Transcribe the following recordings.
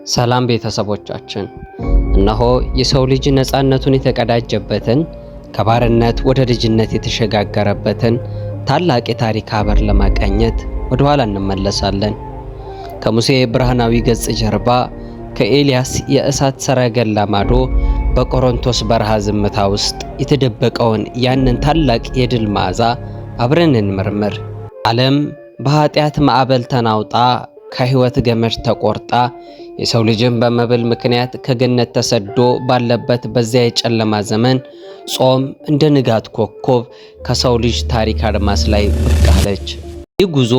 ሰላም ቤተሰቦቻችን፣ እነሆ የሰው ልጅ ነፃነቱን የተቀዳጀበትን ከባርነት ወደ ልጅነት የተሸጋገረበትን ታላቅ የታሪክ ሀበር ለማቃኘት ወደ ኋላ እንመለሳለን። ከሙሴ ብርሃናዊ ገጽ ጀርባ፣ ከኤልያስ የእሳት ሰረገላ ማዶ፣ በቆሮንቶስ በረሃ ዝምታ ውስጥ የተደበቀውን ያንን ታላቅ የድል መዓዛ አብረን እንመርምር። ዓለም በኃጢአት ማዕበል ተናውጣ ከሕይወት ገመድ ተቆርጣ የሰው ልጅም በመብል ምክንያት ከገነት ተሰዶ ባለበት በዚያ የጨለማ ዘመን ጾም እንደ ንጋት ኮከብ ከሰው ልጅ ታሪክ አድማስ ላይ ብቅ አለች። ይህ ጉዞ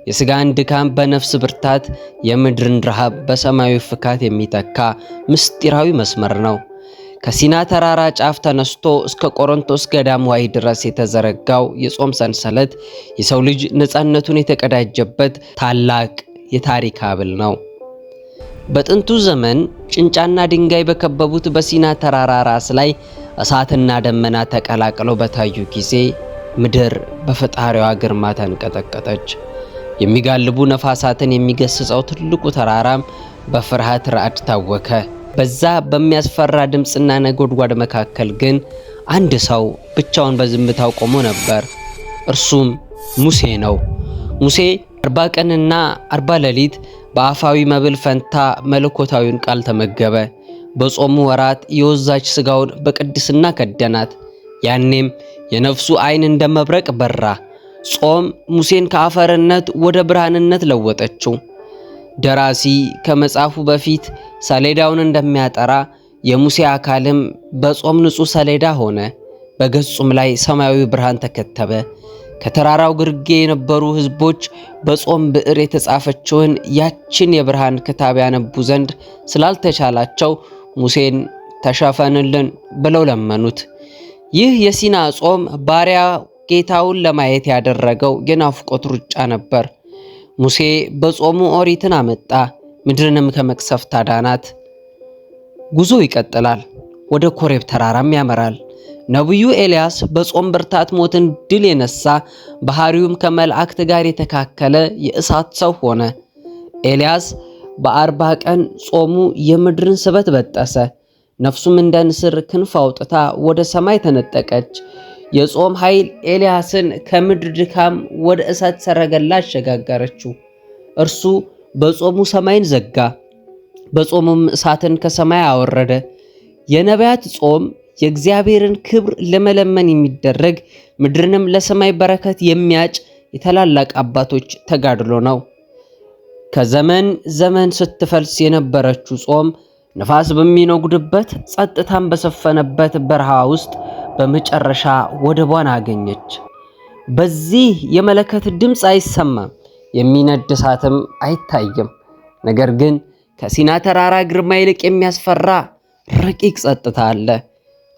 የሥጋን ድካም በነፍስ ብርታት፣ የምድርን ረሃብ በሰማያዊ ፍካት የሚተካ ምስጢራዊ መስመር ነው። ከሲና ተራራ ጫፍ ተነስቶ እስከ ቆሮንቶስ ገዳም ዋይ ድረስ የተዘረጋው የጾም ሰንሰለት የሰው ልጅ ነፃነቱን የተቀዳጀበት ታላቅ የታሪክ ሀብል ነው። በጥንቱ ዘመን ጭንጫና ድንጋይ በከበቡት በሲና ተራራ ራስ ላይ እሳትና ደመና ተቀላቅለው በታዩ ጊዜ ምድር በፈጣሪዋ ግርማ ተንቀጠቀጠች። የሚጋልቡ ነፋሳትን የሚገስጸው ትልቁ ተራራም በፍርሃት ራዕድ ታወከ። በዛ በሚያስፈራ ድምፅና ነጎድጓድ መካከል ግን አንድ ሰው ብቻውን በዝምታው ቆሞ ነበር። እርሱም ሙሴ ነው። ሙሴ 40 ቀንና 40 ሌሊት በአፋዊ መብል ፈንታ መለኮታዊውን ቃል ተመገበ። በጾሙ ወራት የወዛች ሥጋውን በቅድስና ከደናት። ያኔም የነፍሱ ዓይን እንደ መብረቅ በራ። ጾም ሙሴን ከአፈርነት ወደ ብርሃንነት ለወጠችው። ደራሲ ከመጻፉ በፊት ሰሌዳውን እንደሚያጠራ የሙሴ አካልም በጾም ንጹሕ ሰሌዳ ሆነ። በገጹም ላይ ሰማያዊ ብርሃን ተከተበ። ከተራራው ግርጌ የነበሩ ሕዝቦች በጾም ብዕር የተጻፈችውን ያችን የብርሃን ክታብ ያነቡ ዘንድ ስላልተቻላቸው ሙሴን ተሸፈንልን ብለው ለመኑት። ይህ የሲና ጾም ባሪያ ጌታውን ለማየት ያደረገው የናፍቆት ሩጫ ነበር። ሙሴ በጾሙ ኦሪትን አመጣ፣ ምድርንም ከመቅሰፍት አዳናት። ጉዞ ይቀጥላል፣ ወደ ኮሬብ ተራራም ያመራል። ነቢዩ ኤልያስ በጾም ብርታት ሞትን ድል የነሳ ባህሪውም ከመላእክት ጋር የተካከለ የእሳት ሰው ሆነ። ኤልያስ በ40 ቀን ጾሙ የምድርን ስበት በጠሰ። ነፍሱም እንደ ንስር ክንፍ አውጥታ ወደ ሰማይ ተነጠቀች። የጾም ኃይል ኤልያስን ከምድር ድካም ወደ እሳት ሰረገላ አሸጋገረችው። እርሱ በጾሙ ሰማይን ዘጋ፣ በጾሙም እሳትን ከሰማይ አወረደ። የነቢያት ጾም የእግዚአብሔርን ክብር ለመለመን የሚደረግ ምድርንም ለሰማይ በረከት የሚያጭ የታላላቅ አባቶች ተጋድሎ ነው። ከዘመን ዘመን ስትፈልስ የነበረችው ጾም ነፋስ በሚነጉድበት ጸጥታን በሰፈነበት በረሃ ውስጥ በመጨረሻ ወደቧን አገኘች። በዚህ የመለከት ድምፅ አይሰማም፣ የሚነድ እሳትም አይታይም። ነገር ግን ከሲና ተራራ ግርማ ይልቅ የሚያስፈራ ረቂቅ ጸጥታ አለ።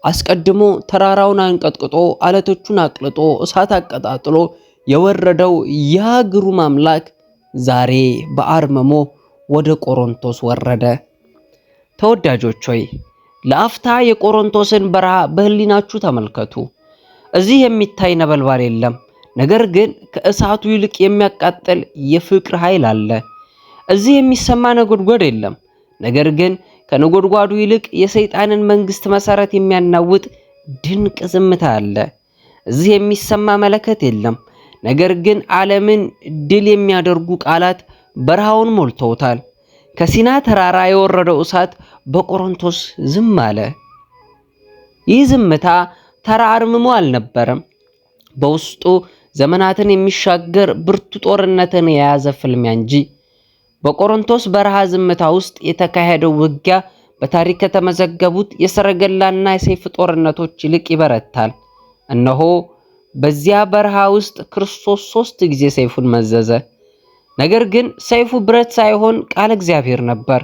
አስቀድሞ ተራራውን አንቀጥቅጦ አለቶቹን አቅልጦ እሳት አቀጣጥሎ የወረደው ያ ግሩም አምላክ ዛሬ በአርመሞ ወደ ቆሮንቶስ ወረደ። ተወዳጆች ሆይ ለአፍታ የቆሮንቶስን በረሃ በህሊናችሁ ተመልከቱ። እዚህ የሚታይ ነበልባል የለም፣ ነገር ግን ከእሳቱ ይልቅ የሚያቃጥል የፍቅር ኃይል አለ። እዚህ የሚሰማ ነጎድጓድ የለም፣ ነገር ግን ከነጎድጓዱ ይልቅ የሰይጣንን መንግስት መሰረት የሚያናውጥ ድንቅ ዝምታ አለ። እዚህ የሚሰማ መለከት የለም፣ ነገር ግን ዓለምን ድል የሚያደርጉ ቃላት በረሃውን ሞልተውታል። ከሲና ተራራ የወረደው እሳት በቆሮንቶስ ዝም አለ። ይህ ዝምታ ተራ አርምሞ አልነበረም። በውስጡ ዘመናትን የሚሻገር ብርቱ ጦርነትን የያዘ ፍልሚያ እንጂ። በቆሮንቶስ በረሃ ዝምታ ውስጥ የተካሄደው ውጊያ በታሪክ ከተመዘገቡት የሰረገላና የሰይፍ ጦርነቶች ይልቅ ይበረታል። እነሆ በዚያ በረሃ ውስጥ ክርስቶስ 3 ጊዜ ሰይፉን መዘዘ። ነገር ግን ሰይፉ ብረት ሳይሆን ቃል እግዚአብሔር ነበር።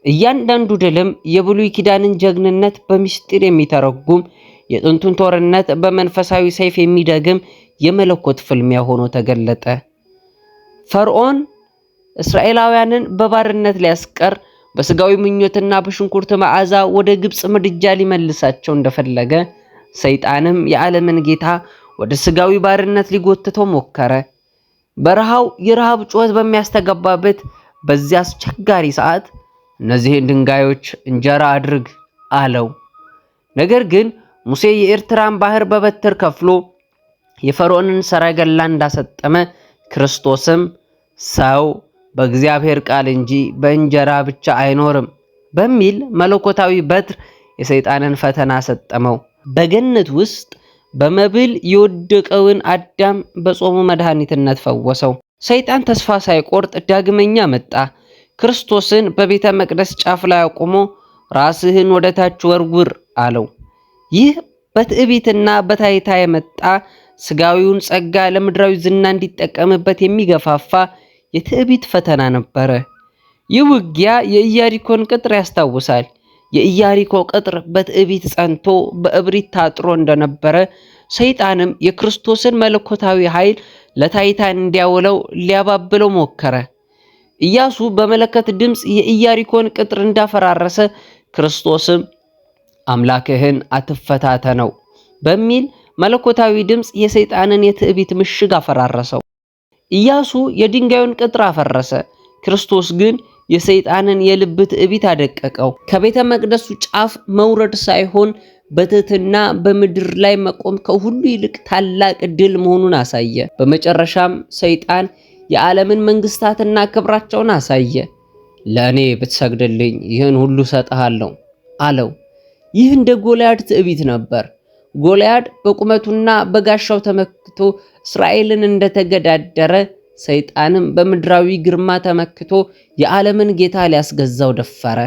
እያንዳንዱ ድልም የብሉይ ኪዳንን ጀግንነት በምስጢር የሚተረጉም፣ የጥንቱን ጦርነት በመንፈሳዊ ሰይፍ የሚደግም የመለኮት ፍልሚያ ሆኖ ተገለጠ። ፈርዖን እስራኤላውያንን በባርነት ሊያስቀር በስጋዊ ምኞትና በሽንኩርት መዓዛ ወደ ግብጽ ምድጃ ሊመልሳቸው እንደፈለገ፣ ሰይጣንም የዓለምን ጌታ ወደ ስጋዊ ባርነት ሊጎትተው ሞከረ። በረሃው የረሃብ ጩኸት በሚያስተጋባበት በዚያ አስቸጋሪ ሰዓት እነዚህን ድንጋዮች እንጀራ አድርግ አለው። ነገር ግን ሙሴ የኤርትራን ባህር በበትር ከፍሎ የፈርዖንን ሰረገላ እንዳሰጠመ ክርስቶስም ሰው በእግዚአብሔር ቃል እንጂ በእንጀራ ብቻ አይኖርም በሚል መለኮታዊ በትር የሰይጣንን ፈተና ሰጠመው። በገነት ውስጥ በመብል የወደቀውን አዳም በጾሙ መድኃኒትነት ፈወሰው። ሰይጣን ተስፋ ሳይቆርጥ ዳግመኛ መጣ። ክርስቶስን በቤተ መቅደስ ጫፍ ላይ አቁሞ ራስህን ወደ ታች ወርውር አለው። ይህ በትዕቢትና በታይታ የመጣ ስጋዊውን ጸጋ ለምድራዊ ዝና እንዲጠቀምበት የሚገፋፋ የትዕቢት ፈተና ነበረ። ይህ ውጊያ የኢያሪኮን ቅጥር ያስታውሳል። የኢያሪኮ ቅጥር በትዕቢት ጸንቶ በእብሪት ታጥሮ እንደነበረ ሰይጣንም የክርስቶስን መለኮታዊ ኃይል ለታይታ እንዲያውለው ሊያባብለው ሞከረ። ኢያሱ በመለከት ድምፅ የኢያሪኮን ቅጥር እንዳፈራረሰ ክርስቶስም አምላክህን አትፈታተነው በሚል መለኮታዊ ድምፅ የሰይጣንን የትዕቢት ምሽግ አፈራረሰው። ኢያሱ የድንጋዩን ቅጥር አፈረሰ። ክርስቶስ ግን የሰይጣንን የልብ ትዕቢት አደቀቀው። ከቤተ መቅደሱ ጫፍ መውረድ ሳይሆን በትህትና በምድር ላይ መቆም ከሁሉ ይልቅ ታላቅ ድል መሆኑን አሳየ። በመጨረሻም ሰይጣን የዓለምን መንግስታትና ክብራቸውን አሳየ። ለእኔ ብትሰግድልኝ ይህን ሁሉ ሰጥሃለሁ አለው። ይህ እንደ ጎልያድ ትዕቢት ነበር። ጎልያድ በቁመቱና በጋሻው ተመክቶ እስራኤልን እንደተገዳደረ ሰይጣንም በምድራዊ ግርማ ተመክቶ የዓለምን ጌታ ሊያስገዛው ደፈረ።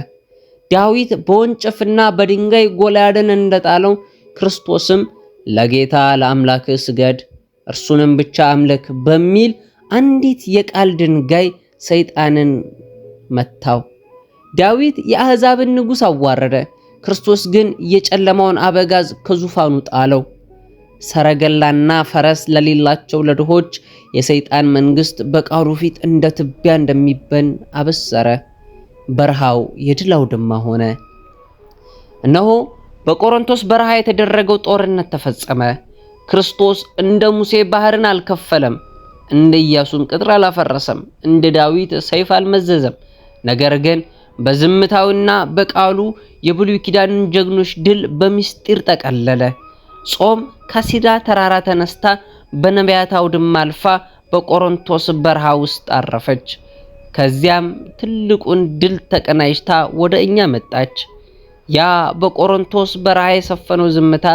ዳዊት በወንጭፍና በድንጋይ ጎልያድን እንደጣለው ክርስቶስም ለጌታ ለአምላክህ ስገድ፣ እርሱንም ብቻ አምልክ በሚል አንዲት የቃል ድንጋይ ሰይጣንን መታው። ዳዊት የአሕዛብን ንጉሥ አዋረደ። ክርስቶስ ግን የጨለማውን አበጋዝ ከዙፋኑ ጣለው። ሰረገላና ፈረስ ለሌላቸው ለድሆች የሰይጣን መንግስት በቃሉ ፊት እንደ ትቢያ እንደሚበን አበሰረ። በረሃው የድል አውድማ ሆነ። እነሆ በቆሮንቶስ በረሃ የተደረገው ጦርነት ተፈጸመ። ክርስቶስ እንደ ሙሴ ባህርን አልከፈለም፣ እንደ ኢያሱም ቅጥር አላፈረሰም፣ እንደ ዳዊት ሰይፍ አልመዘዘም። ነገር ግን በዝምታውና በቃሉ የብሉይ ኪዳንን ጀግኖች ድል በምስጢር ጠቀለለ። ጾም ከሲዳ ተራራ ተነስታ በነቢያት አውድማ አልፋ በቆሮንቶስ በረሃ ውስጥ አረፈች። ከዚያም ትልቁን ድል ተቀናጅታ ወደ እኛ መጣች። ያ በቆሮንቶስ በረሃ የሰፈነው ዝምታ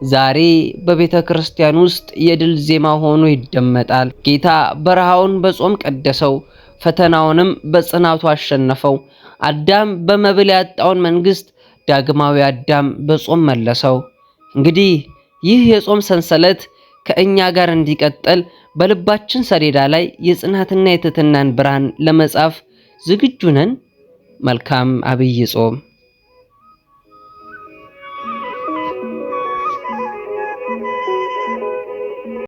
ዛሬ በቤተ ክርስቲያን ውስጥ የድል ዜማ ሆኖ ይደመጣል። ጌታ በረሃውን በጾም ቀደሰው፣ ፈተናውንም በጽናቱ አሸነፈው። አዳም በመብል ያጣውን መንግስት ዳግማዊ አዳም በጾም መለሰው። እንግዲህ ይህ የጾም ሰንሰለት ከእኛ ጋር እንዲቀጥል በልባችን ሰሌዳ ላይ የጽናትና የትህትናን ብርሃን ለመጻፍ ዝግጁ ነን። መልካም አብይ ጾም።